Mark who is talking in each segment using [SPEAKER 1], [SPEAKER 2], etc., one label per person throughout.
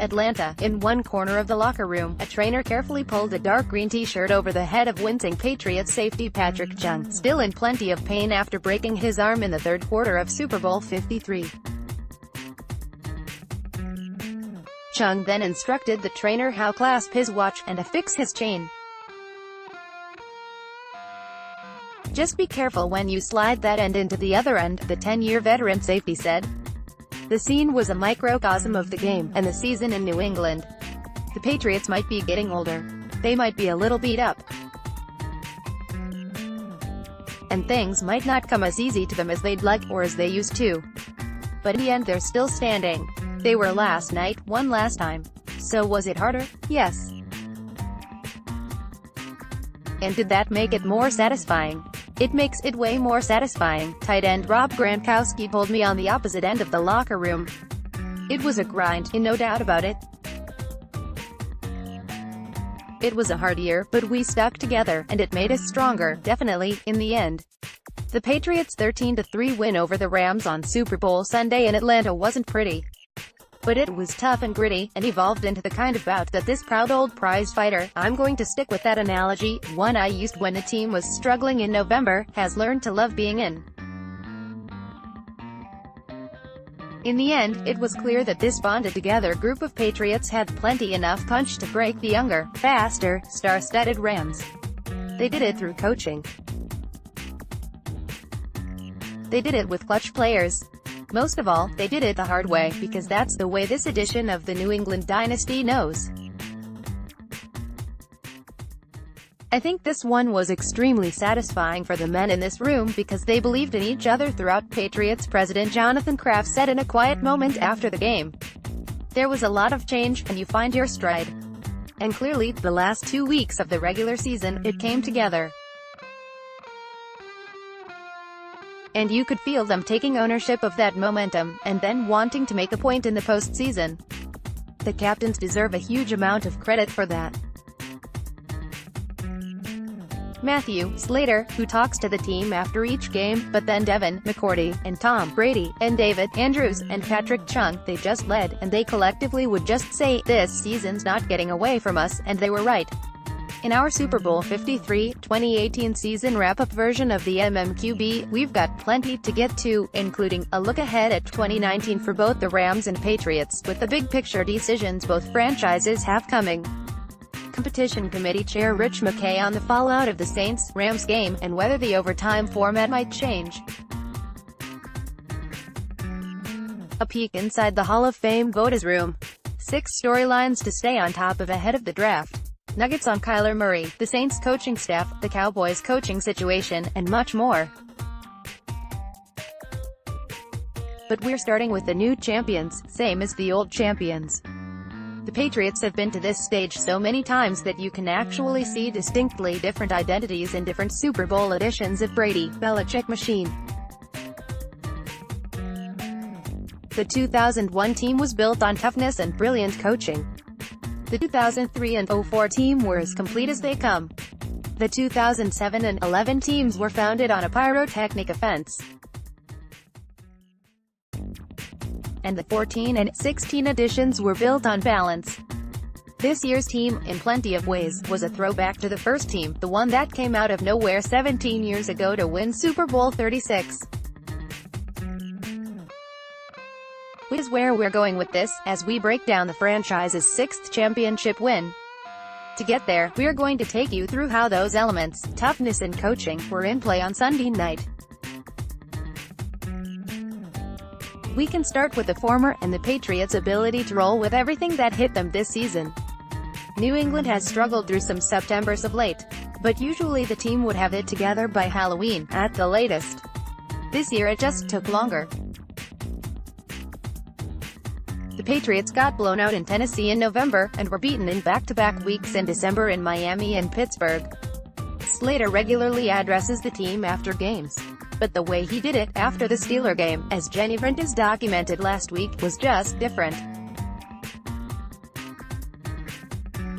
[SPEAKER 1] Atlanta. In one corner of the locker room, a trainer carefully pulled a dark green t-shirt over the head of wincing Patriots safety Patrick Chung, still in plenty of pain after breaking his arm in the third quarter of Super Bowl 53. Chung then instructed the trainer how to clasp his watch, and affix his chain. "Just be careful when you slide that end into the other end," the 10-year veteran safety said. The scene was a microcosm of the game, and the season in New England. The Patriots might be getting older. They might be a little beat up. And things might not come as easy to them as they'd like, or as they used to. But in the end they're still standing. They were last night, won last time. So was it harder? Yes. And did that make it more satisfying? It makes it way more satisfying, tight end Rob Gronkowski told me on the opposite end of the locker room. It was a grind, no doubt about it. It was a hard year, but we stuck together, and it made us stronger, definitely, in the end. The Patriots' 13-3 win over the Rams on Super Bowl Sunday in Atlanta wasn't pretty. But it was tough and gritty, and evolved into the kind of bout that this proud old prize fighter, I'm going to stick with that analogy, one I used when a team was struggling in November, has learned to love being in. In the end, it was clear that this bonded-together group of Patriots had plenty enough punch to break the younger, faster, star-studded Rams. They did it through coaching. They did it with clutch players. Most of all, they did it the hard way, because that's the way this edition of the New England dynasty knows. I think this one was extremely satisfying for the men in this room because they believed in each other throughout. Patriots president Jonathan Kraft said in a quiet moment after the game. There was a lot of change, and you find your stride. And clearly, the last 2 weeks of the regular season, it came together. And you could feel them taking ownership of that momentum, and then wanting to make a point in the postseason. The captains deserve a huge amount of credit for that. Matthew Slater, who talks to the team after each game, but then Devin McCourty, and Tom Brady, and David Andrews, and Patrick Chung, they just led, and they collectively would just say, "This season's not getting away from us," and they were right. In our Super Bowl 53, 2018 season wrap-up version of the MMQB, we've got plenty to get to, including a look ahead at 2019 for both the Rams and Patriots, with the big-picture decisions both franchises have coming. Competition Committee Chair Rich McKay on the fallout of the Saints-Rams game, and whether the overtime format might change. A peek inside the Hall of Fame voters' room. 6 storylines to stay on top of ahead of the draft. Nuggets on Kyler Murray, the Saints coaching staff, the Cowboys coaching situation, and much more. But we're starting with the new champions, same as the old champions. The Patriots have been to this stage so many times that you can actually see distinctly different identities in different Super Bowl editions of Brady-Belichick machine. The 2001 team was built on toughness and brilliant coaching. The 2003 and 04 team were as complete as they come. The 2007 and 11 teams were founded on a pyrotechnic offense. And the 14 and 16 editions were built on balance. This year's team, in plenty of ways, was a throwback to the first team, the one that came out of nowhere 17 years ago to win Super Bowl 36. Which is where we're going with this, as we break down the franchise's 6th championship win. To get there, we're going to take you through how those elements, toughness and coaching, were in play on Sunday night. We can start with the former, and the Patriots' ability to roll with everything that hit them this season. New England has struggled through some Septembers of late, but usually the team would have it together by Halloween, at the latest. This year it just took longer. The Patriots got blown out in Tennessee in November, and were beaten in back-to-back weeks in December in Miami and Pittsburgh. Slater regularly addresses the team after games. But the way he did it, after the Steeler game, as Jenny Vrentas documented last week, was just different.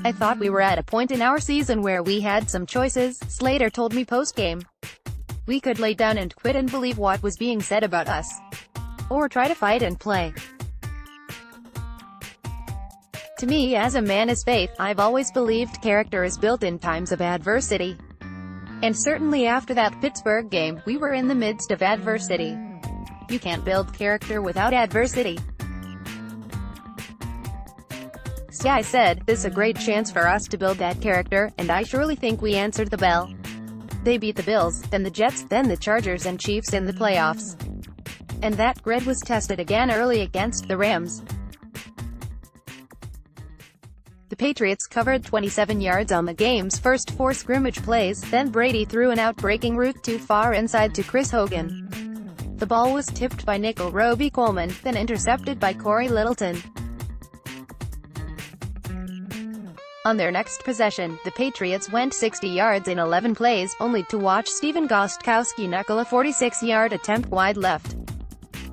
[SPEAKER 1] "I thought we were at a point in our season where we had some choices," Slater told me post-game. "We could lay down and quit and believe what was being said about us. Or try to fight and play. To me, as a man is faith, I've always believed character is built in times of adversity. And certainly after that Pittsburgh game, we were in the midst of adversity. You can't build character without adversity. Sky said, "This is a great chance for us to build that character, and I surely think we answered the bell." They beat the Bills, then the Jets, then the Chargers and Chiefs in the playoffs. And that grit was tested again early against the Rams. The Patriots covered 27 yards on the game's first 4 scrimmage plays, then Brady threw an out-breaking route too far inside to Chris Hogan. The ball was tipped by nickel Roby Coleman, then intercepted by Corey Littleton. On their next possession, the Patriots went 60 yards in 11 plays, only to watch Stephen Gostkowski knuckle a 46-yard attempt wide left.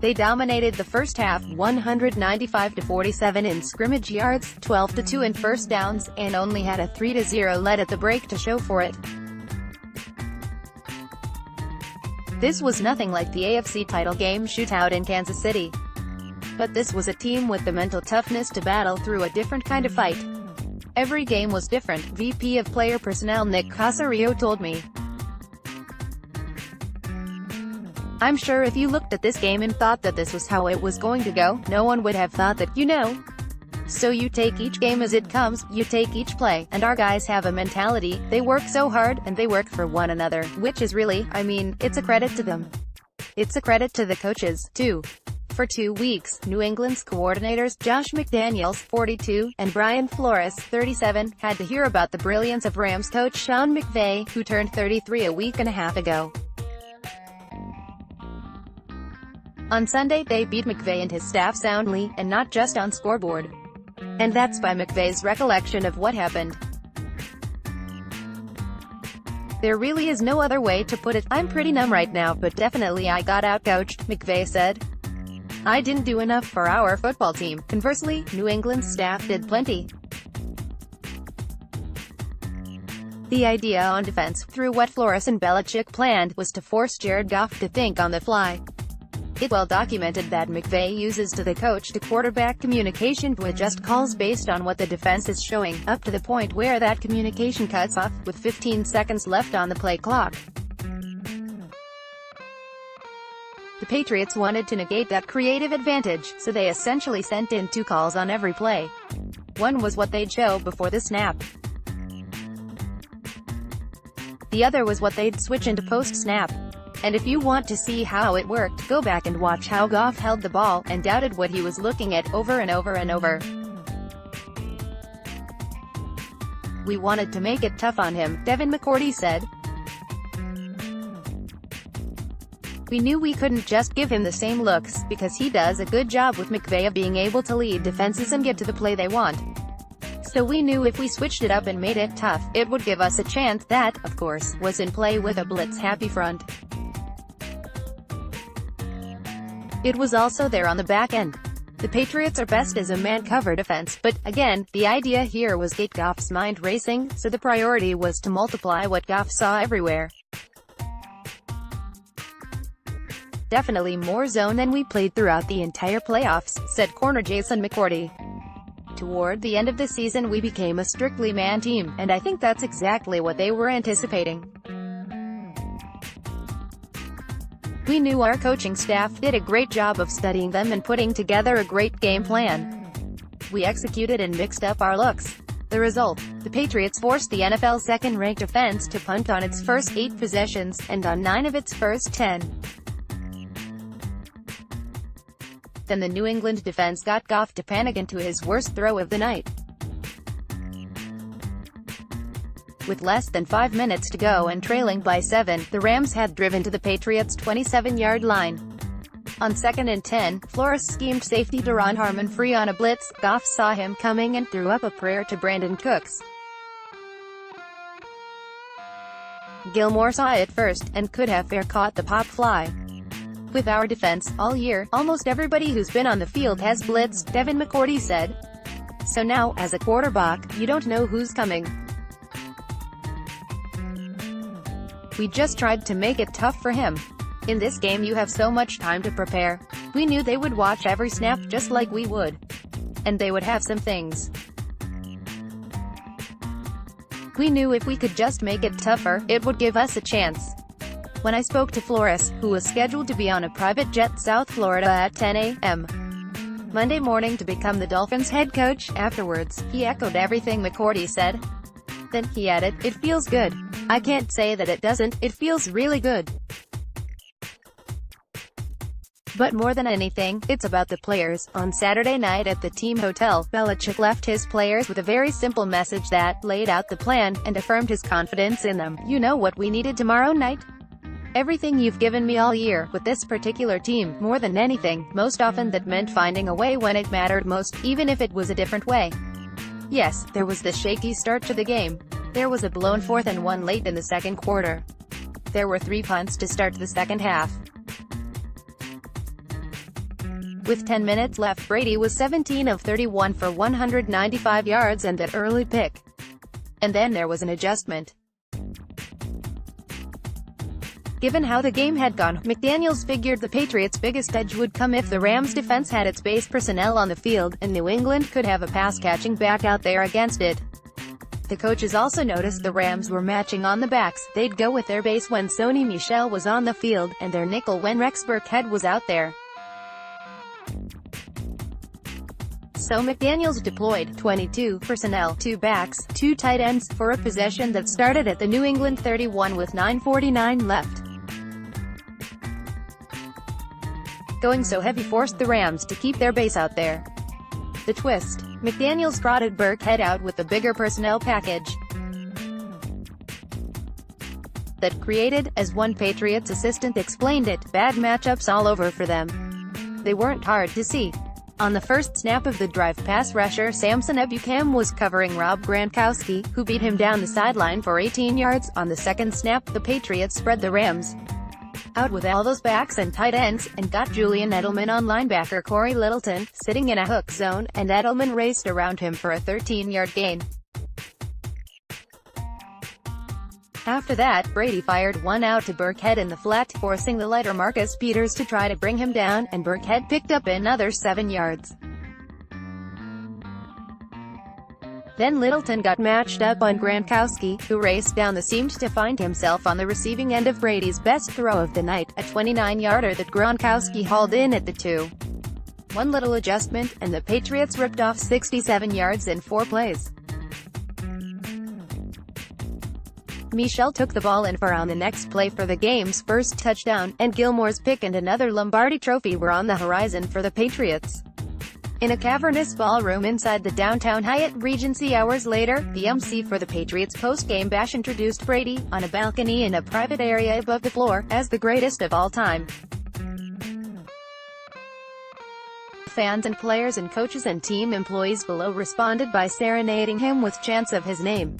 [SPEAKER 1] They dominated the first half, 195-47 in scrimmage yards, 12-2 in first downs, and only had a 3-0 lead at the break to show for it. This was nothing like the AFC title game shootout in Kansas City. But this was a team with the mental toughness to battle through a different kind of fight. Every game was different, VP of Player Personnel Nick Caserio told me. "I'm sure if you looked at this game and thought that this was how it was going to go, no one would have thought that, you know. So you take each game as it comes, you take each play, and our guys have a mentality, they work so hard, and they work for one another, which is really, I mean, it's a credit to them. It's a credit to the coaches, too." For 2 weeks, New England's coordinators, Josh McDaniels, 42, and Brian Flores, 37, had to hear about the brilliance of Rams coach Sean McVay, who turned 33 a week and a half ago. On Sunday, they beat McVay and his staff soundly, and not just on scoreboard. And that's by McVay's recollection of what happened. "There really is no other way to put it. I'm pretty numb right now, but definitely I got outcoached," McVay said. "I didn't do enough for our football team. Conversely, New England's staff did plenty." The idea on defense, through what Flores and Belichick planned, was to force Jared Goff to think on the fly. It's well documented that McVay uses to the coach-to-quarterback communication to adjust calls based on what the defense is showing, up to the point where that communication cuts off, with 15 seconds left on the play clock. The Patriots wanted to negate that creative advantage, so they essentially sent in 2 calls on every play. One was what they'd show before the snap. The other was what they'd switch into post-snap. And if you want to see how it worked, go back and watch how Goff held the ball, and doubted what he was looking at, over and over and over. "We wanted to make it tough on him," Devin McCourty said. "We knew we couldn't just give him the same looks, because he does a good job with McVay of being able to lead defenses and get to the play they want. So we knew if we switched it up and made it tough, it would give us a chance." That, of course, was in play with a blitz-happy front. It was also there on the back end. The Patriots are best as a man-cover defense, but, again, the idea here was get Goff's mind racing, so the priority was to multiply what Goff saw everywhere. "Definitely more zone than we played throughout the entire playoffs," said corner Jason McCourty. "Toward the end of the season we became a strictly man team, and I think that's exactly what they were anticipating. We knew our coaching staff did a great job of studying them and putting together a great game plan. We executed and mixed up our looks. The result: the Patriots forced the NFL's second-ranked offense to punt on its first 8 possessions, and on 9 of its first 10. Then the New England defense got Goff to panic into his worst throw of the night. With less than 5 minutes to go and trailing by 7, the Rams had driven to the Patriots' 27-yard line. On 2nd and 10, Flores schemed safety Daron Harmon free on a blitz. Goff saw him coming and threw up a prayer to Brandon Cooks. Gilmore saw it first, and could have fair caught the pop fly. With our defense, all year, almost everybody who's been on the field has blitzed, Devin McCourty said. So now, as a quarterback, you don't know who's coming. We just tried to make it tough for him. In this game you have so much time to prepare. We knew they would watch every snap just like we would. And they would have some things We knew if we could just make it tougher, it would give us a chance. When I spoke to Flores, who was scheduled to be on a private jet South Florida at 10 a.m. Monday morning to become the Dolphins head coach, afterwards, he echoed everything McCourty said. Then, he added, "It feels good. I can't say that it doesn't, it feels really good. But more than anything, it's about the players." On Saturday night at the team hotel, Belichick left his players with a very simple message that laid out the plan and affirmed his confidence in them. "You know what we needed tomorrow night? Everything you've given me all year, with this particular team, more than anything, most often that meant finding a way when it mattered most, even if it was a different way." Yes, there was the shaky start to the game. There was a blown 4th and 1 late in the second quarter. There were 3 punts to start the second half. With 10 minutes left, Brady was 17 of 31 for 195 yards and that early pick. And then there was an adjustment. Given how the game had gone, McDaniels figured the Patriots' biggest edge would come if the Rams' defense had its base personnel on the field, and New England could have a pass-catching back out there against it. The coaches also noticed the Rams were matching on the backs. They'd go with their base when Sony Michel was on the field, and their nickel when Rex Burkhead was out there. So McDaniels deployed 22 personnel, 2 backs, 2 tight ends, for a possession that started at the New England 31 with 9:49 left. Going so heavy forced the Rams to keep their base out there. The twist: McDaniels trotted Burkhead out with the bigger personnel package. That created, as one Patriots assistant explained it, bad matchups all over for them. They weren't hard to see. On the first snap of the drive, pass rusher Samson Ebukam was covering Rob Gronkowski, who beat him down the sideline for 18 yards. On the second snap, the Patriots spread the Rams out with all those backs and tight ends, and got Julian Edelman on linebacker Corey Littleton, sitting in a hook zone, and Edelman raced around him for a 13-yard gain. After that, Brady fired one out to Burkhead in the flat, forcing the lighter Marcus Peters to try to bring him down, and Burkhead picked up another 7 yards. Then Littleton got matched up on Gronkowski, who raced down the seam to find himself on the receiving end of Brady's best throw of the night, a 29-yarder that Gronkowski hauled in at the 2. One little adjustment, and the Patriots ripped off 67 yards in 4 plays. Michel took the ball in for on the next play for the game's first touchdown, and Gilmore's pick and another Lombardi Trophy were on the horizon for the Patriots. In a cavernous ballroom inside the downtown Hyatt Regency hours later, the MC for the Patriots post-game bash introduced Brady, on a balcony in a private area above the floor, as the greatest of all time. Fans and players and coaches and team employees below responded by serenading him with chants of his name.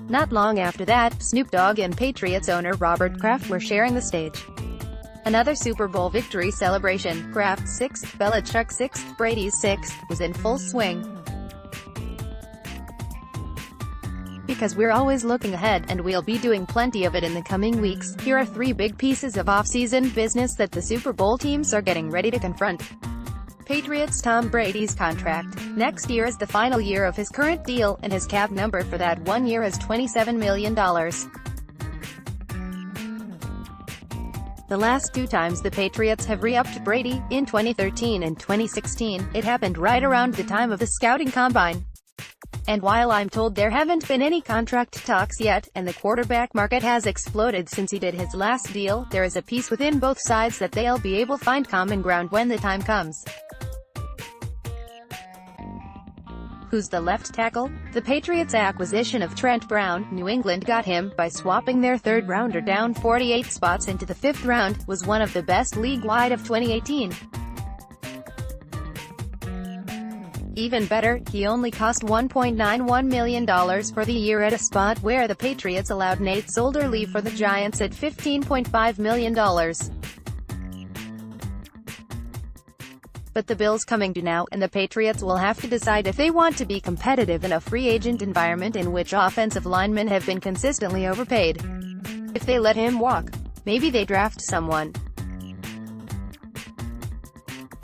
[SPEAKER 1] Not long after that, Snoop Dogg and Patriots owner Robert Kraft were sharing the stage. Another Super Bowl victory celebration, Kraft's 6th, Belichick's 6th, Brady's 6th, was in full swing. Because we're always looking ahead, and we'll be doing plenty of it in the coming weeks, here are 3 big pieces of off-season business that the Super Bowl teams are getting ready to confront. Patriots Tom Brady's contract. Next year is the final year of his current deal, and his cap number for that 1 year is $27 million. The last 2 times the Patriots have re-upped Brady, in 2013 and 2016, it happened right around the time of the scouting combine. And while I'm told there haven't been any contract talks yet, and the quarterback market has exploded since he did his last deal, there is a piece within both sides that they'll be able to find common ground when the time comes. Who's the left tackle? The Patriots' acquisition of Trent Brown, New England got him, by swapping their third-rounder down 48 spots into the 5th round, was one of the best league-wide of 2018. Even better, he only cost $1.91 million for the year at a spot where the Patriots allowed Nate Solder leave for the Giants at $15.5 million. But the bill's coming due now, and the Patriots will have to decide if they want to be competitive in a free agent environment in which offensive linemen have been consistently overpaid. If they let him walk, maybe they draft someone.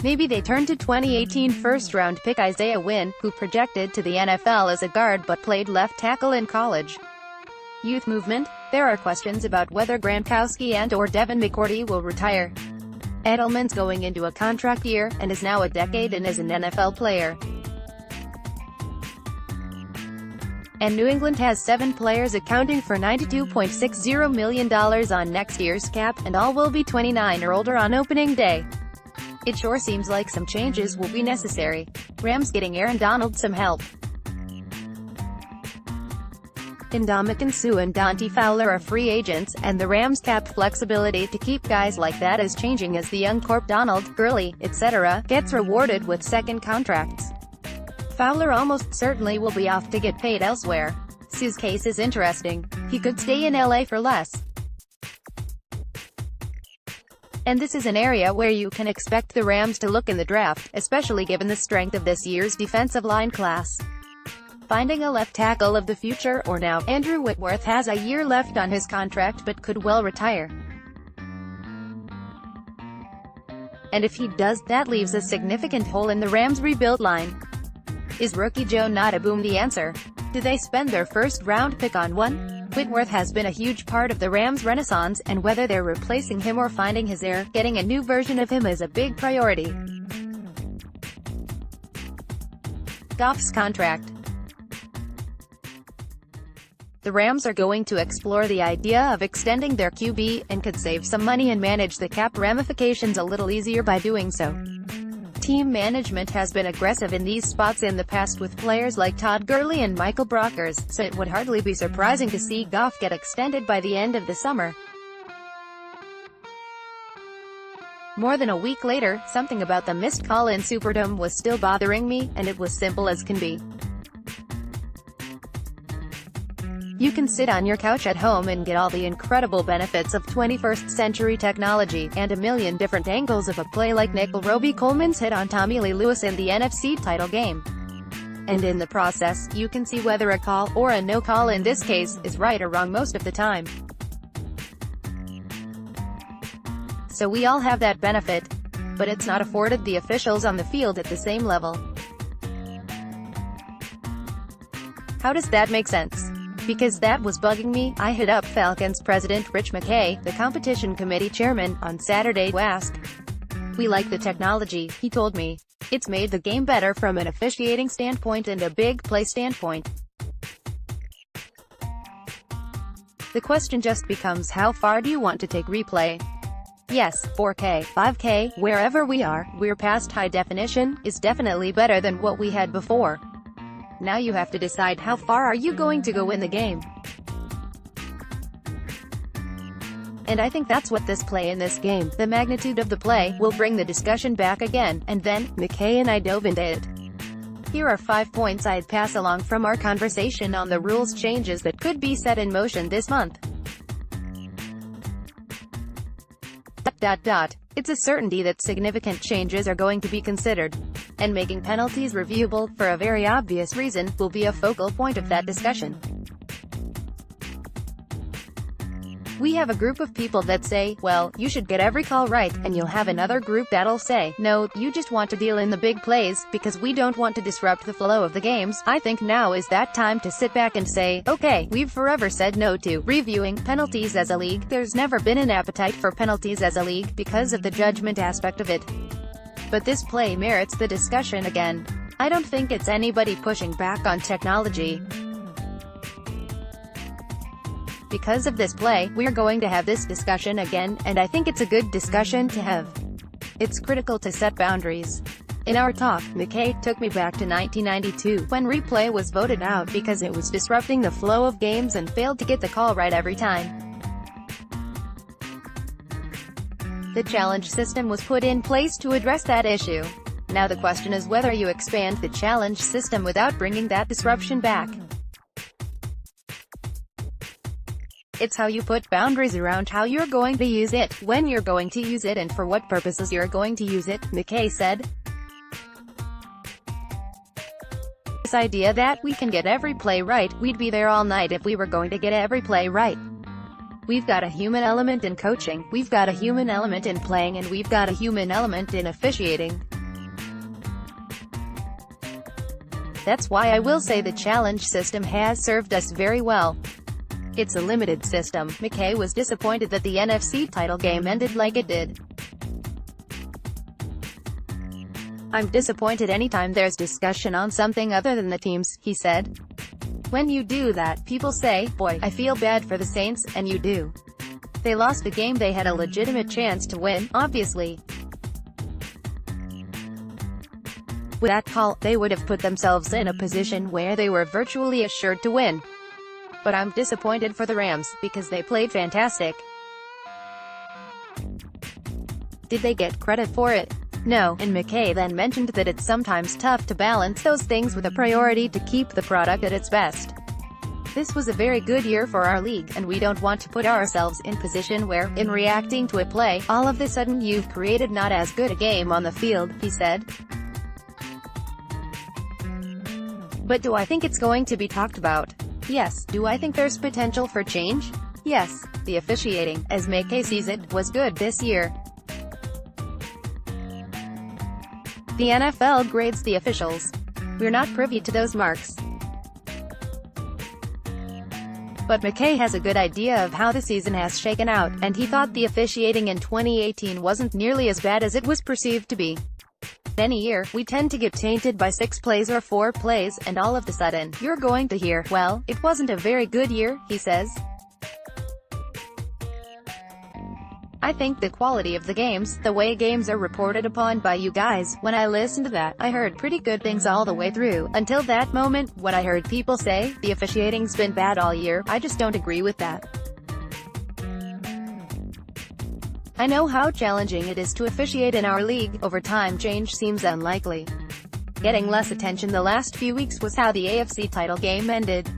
[SPEAKER 1] Maybe they turn to 2018 first-round pick Isaiah Wynn, who projected to the NFL as a guard but played left tackle in college. Youth movement? There are questions about whether Gronkowski and/or Devin McCourty will retire. Edelman's going into a contract year, and is now a decade in as an NFL player. And New England has 7 players accounting for $92.60 million on next year's cap, and all will be 29 or older on opening day. It sure seems like some changes will be necessary. Rams getting Aaron Donald some help. Ndamukong Suh and Dante Fowler are free agents, and the Rams' cap flexibility to keep guys like that is changing as the young corp Donald, Gurley, etc., gets rewarded with second contracts. Fowler almost certainly will be off to get paid elsewhere. Suh's case is interesting. He could stay in LA for less. And this is an area where you can expect the Rams to look in the draft, especially given the strength of this year's defensive line class. Finding a left tackle of the future, or now, Andrew Whitworth has a year left on his contract but could well retire. And if he does, that leaves a significant hole in the Rams' rebuild line. Is rookie Joe Noteboom the answer? Do they spend their first-round pick on one? Whitworth has been a huge part of the Rams' renaissance, and whether they're replacing him or finding his heir, getting a new version of him is a big priority. Goff's contract. The Rams are going to explore the idea of extending their QB, and could save some money and manage the cap ramifications a little easier by doing so. Team management has been aggressive in these spots in the past with players like Todd Gurley and Michael Brockers, so it would hardly be surprising to see Goff get extended by the end of the summer. More than a week later, something about the missed call in Superdome was still bothering me, and it was simple as can be. You can sit on your couch at home and get all the incredible benefits of 21st century technology, and a million different angles of a play like nickel Roby Coleman's hit on Tommy Lee Lewis in the NFC title game. And in the process, you can see whether a call, or a no call in this case, is right or wrong most of the time. So we all have that benefit. But it's not afforded the officials on the field at the same level. How does that make sense? Because that was bugging me, I hit up Falcons president Rich McKay, the competition committee chairman, on Saturday to ask. We like the technology, he told me. It's made the game better from an officiating standpoint and a big play standpoint. The question just becomes, how far do you want to take replay? Yes, 4K, 5K, wherever we are, we're past high definition, is definitely better than what we had before. Now you have to decide how far are you going to go in the game. And I think that's what this play in this game, the magnitude of the play, will bring the discussion back again, and then, McKay and I dove into it. Here are 5 points I'd pass along from our conversation on the rules changes that could be set in motion this month. It's a certainty that significant changes are going to be considered. And making penalties reviewable, for a very obvious reason, will be a focal point of that discussion. We have a group of people that say, well, you should get every call right, and you'll have another group that'll say, no, you just want to deal in the big plays, because we don't want to disrupt the flow of the games. I think now is that time to sit back and say, okay, we've forever said no to reviewing penalties as a league. There's never been an appetite for penalties as a league, because of the judgment aspect of it. But this play merits the discussion again. I don't think it's anybody pushing back on technology. Because of this play, we're going to have this discussion again, and I think it's a good discussion to have. It's critical to set boundaries. In our talk, McKay took me back to 1992, when replay was voted out because it was disrupting the flow of games and failed to get the call right every time. The challenge system was put in place to address that issue. Now the question is whether you expand the challenge system without bringing that disruption back. It's how you put boundaries around how you're going to use it, when you're going to use it, and for what purposes you're going to use it, McKay said. This idea that we can get every play right, we'd be there all night if we were going to get every play right. We've got a human element in coaching, we've got a human element in playing, and we've got a human element in officiating. That's why I will say the challenge system has served us very well. It's a limited system. McKay was disappointed that the NFC title game ended like it did. I'm disappointed anytime there's discussion on something other than the teams, he said. When you do that, people say, boy, I feel bad for the Saints, and you do. They lost a game they had a legitimate chance to win, obviously. With that call, they would have put themselves in a position where they were virtually assured to win. But I'm disappointed for the Rams, because they played fantastic. Did they get credit for it? No, and McKay then mentioned that it's sometimes tough to balance those things with a priority to keep the product at its best. This was a very good year for our league, and we don't want to put ourselves in position where, in reacting to a play, all of a sudden you've created not as good a game on the field, he said. But do I think it's going to be talked about? Yes. Do I think there's potential for change? Yes. The officiating, as McKay sees it, was good this year. The NFL grades the officials. We're not privy to those marks. But McKay has a good idea of how the season has shaken out, and he thought the officiating in 2018 wasn't nearly as bad as it was perceived to be. Any year, we tend to get tainted by 6 plays or 4 plays, and all of a sudden, you're going to hear, well, it wasn't a very good year, he says. I think the quality of the games, the way games are reported upon by you guys, when I listened to that, I heard pretty good things all the way through. Until that moment, when I heard people say, the officiating's been bad all year, I just don't agree with that. I know how challenging it is to officiate in our league. Over time change seems unlikely. Getting less attention the last few weeks was how the AFC title game ended.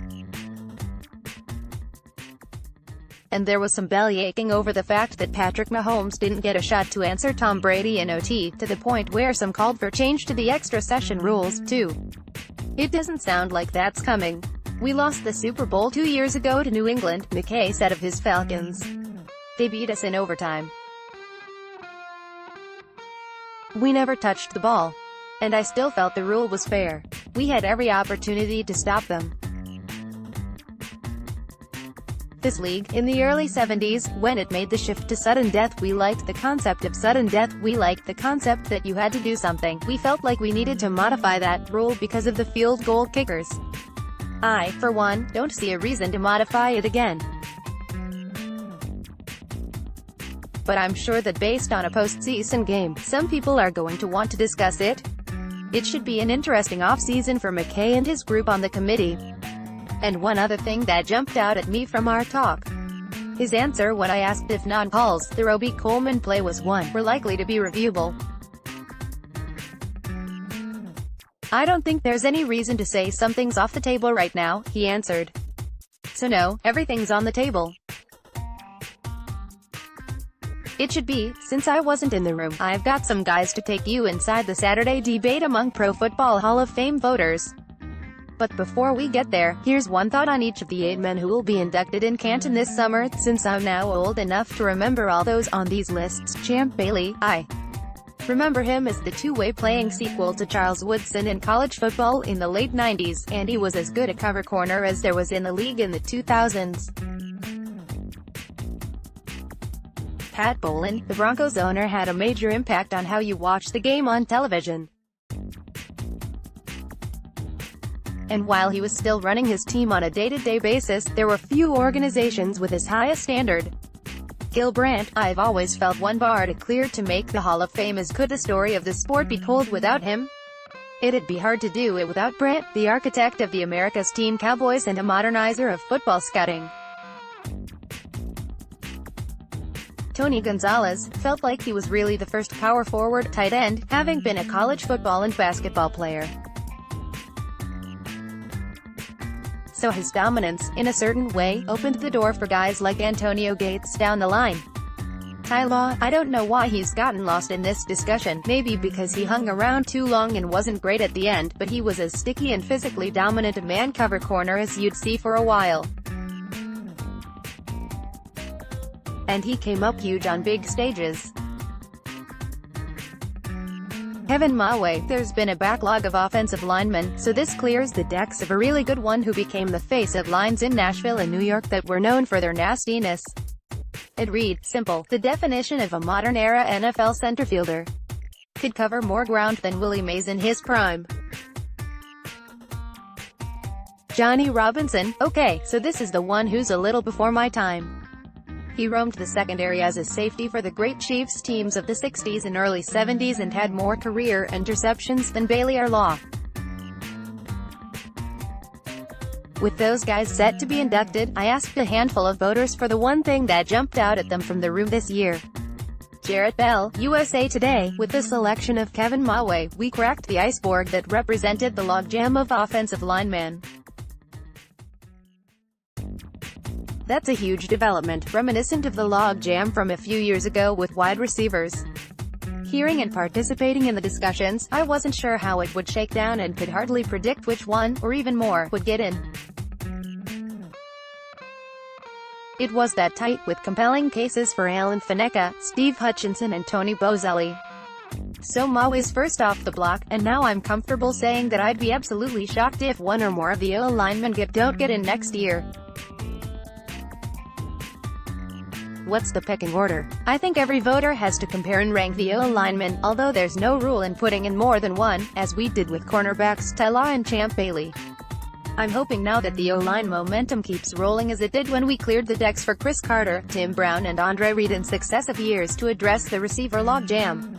[SPEAKER 1] And there was some bellyaching over the fact that Patrick Mahomes didn't get a shot to answer Tom Brady in OT, to the point where some called for change to the extra session rules, too. It doesn't sound like that's coming. We lost the Super Bowl 2 years ago to New England, McKay said of his Falcons. They beat us in overtime. We never touched the ball. And I still felt the rule was fair. We had every opportunity to stop them. This league, in the early 70s, when it made the shift to sudden death, we liked the concept of sudden death. We liked the concept that you had to do something. We felt like we needed to modify that rule because of the field goal kickers. I, for one, don't see a reason to modify it again. But I'm sure that based on a postseason game, some people are going to want to discuss it. It should be an interesting off-season for McKay and his group on the committee. And one other thing that jumped out at me from our talk. His answer when I asked if non-calls, the Robey-Coleman play was one, were likely to be reviewable. I don't think there's any reason to say something's off the table right now, he answered. So no, everything's on the table. It should be. Since I wasn't in the room, I've got some guys to take you inside the Saturday debate among Pro Football Hall of Fame voters. But before we get there, here's one thought on each of the 8 men who will be inducted in Canton this summer. Since I'm now old enough to remember all those on these lists, Champ Bailey, I remember him as the two-way playing sequel to Charles Woodson in college football in the late 90s, and he was as good a cover corner as there was in the league in the 2000s. Pat Bowlen, the Broncos owner, had a major impact on how you watch the game on television. And while he was still running his team on a day-to-day basis, there were few organizations with as high a standard. Gil Brandt, I've always felt one bar to clear to make the Hall of Fame. As could the story of the sport be told without him? It'd be hard to do it without Brandt, the architect of the America's Team Cowboys and a modernizer of football scouting. Tony Gonzalez felt like he was really the first power forward, tight end, having been a college football and basketball player. So his dominance, in a certain way, opened the door for guys like Antonio Gates down the line. Ty Law, I don't know why he's gotten lost in this discussion, maybe because he hung around too long and wasn't great at the end, but he was as sticky and physically dominant a man cover corner as you'd see for a while. And he came up huge on big stages. Kevin Mawae. There's been a backlog of offensive linemen, so this clears the decks of a really good one who became the face of lines in Nashville and New York that were known for their nastiness. It reads, simple, the definition of a modern-era NFL center fielder. Could cover more ground than Willie Mays in his prime. Johnny Robinson. Okay, so this is the one who's a little before my time. He roamed the secondary as a safety for the great Chiefs teams of the 60s and early 70s and had more career interceptions than Bailey or Law. With those guys set to be inducted, I asked a handful of voters for the one thing that jumped out at them from the room this year. Jarrett Bell, USA Today. With the selection of Kevin Mawae, we cracked the iceberg that represented the logjam of offensive linemen. That's a huge development, reminiscent of the logjam from a few years ago with wide receivers. Hearing and participating in the discussions, I wasn't sure how it would shake down and could hardly predict which one, or even more, would get in. It was that tight, with compelling cases for Alan Faneca, Steve Hutchinson and Tony Boselli. So Mawae's first off the block, and now I'm comfortable saying that I'd be absolutely shocked if one or more of the O-linemen don't get in next year. What's the pecking order? I think every voter has to compare and rank the O-linemen, although there's no rule in putting in more than one, as we did with cornerbacks Ty Law and Champ Bailey. I'm hoping now that the O-line momentum keeps rolling as it did when we cleared the decks for Chris Carter, Tim Brown and Andre Reed in successive years to address the receiver logjam.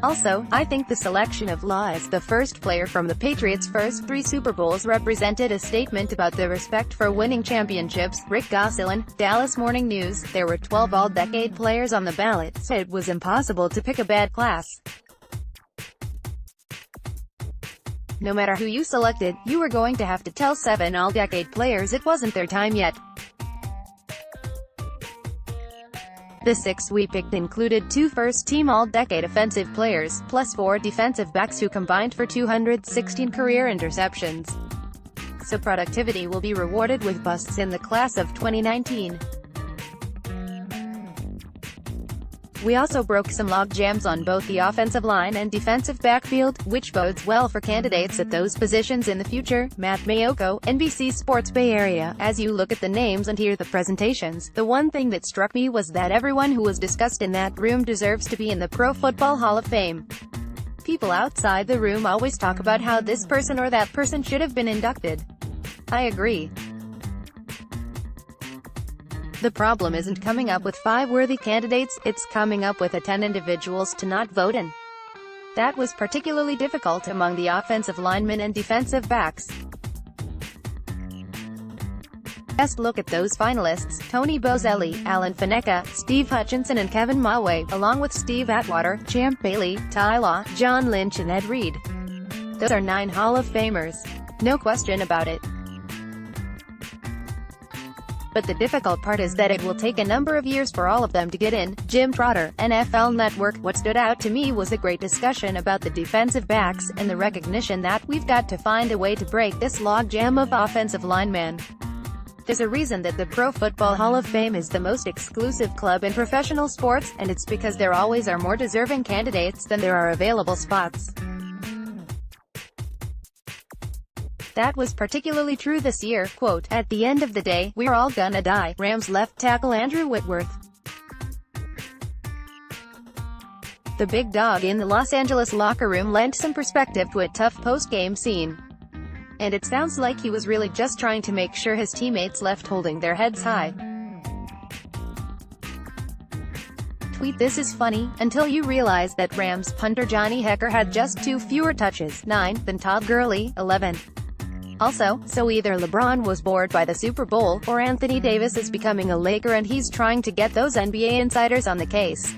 [SPEAKER 1] Also, I think the selection of Law as the first player from the Patriots' first 3 Super Bowls represented a statement about their respect for winning championships. Rick Gosselin, Dallas Morning News. There were 12 all-decade players on the ballot, so it was impossible to pick a bad class. No matter who you selected, you were going to have to tell 7 all-decade players it wasn't their time yet. The 6 we picked included 2 first-team all-decade offensive players, plus 4 defensive backs who combined for 216 career interceptions. So productivity will be rewarded with busts in the class of 2019. We also broke some log jams on both the offensive line and defensive backfield, which bodes well for candidates at those positions in the future. Matt Mayoko, NBC Sports Bay Area. As you look at the names and hear the presentations, the one thing that struck me was that everyone who was discussed in that room deserves to be in the Pro Football Hall of Fame. People outside the room always talk about how this person or that person should have been inducted. I agree. The problem isn't coming up with 5 worthy candidates, it's coming up with 10 individuals to not vote in. That was particularly difficult among the offensive linemen and defensive backs. Best look at those finalists: Tony Boselli, Alan Faneca, Steve Hutchinson and Kevin Mawae, along with Steve Atwater, Champ Bailey, Ty Law, John Lynch and Ed Reed. Those are 9 Hall of Famers. No question about it. But the difficult part is that it will take a number of years for all of them to get in. Jim Trotter, NFL Network. What stood out to me was a great discussion about the defensive backs, and the recognition that we've got to find a way to break this logjam of offensive linemen. There's a reason that the Pro Football Hall of Fame is the most exclusive club in professional sports, and it's because there always are more deserving candidates than there are available spots. That was particularly true this year. Quote, "At the end of the day, we're all gonna die." Rams left tackle Andrew Whitworth. The big dog in the Los Angeles locker room lent some perspective to a tough post-game scene. And it sounds like he was really just trying to make sure his teammates left holding their heads high. Tweet: "This is funny, until you realize that Rams punter Johnny Hekker had just 2 fewer touches, 9, than Todd Gurley, 11. Also, so either LeBron was bored by the Super Bowl, or Anthony Davis is becoming a Laker and he's trying to get those NBA insiders on the case.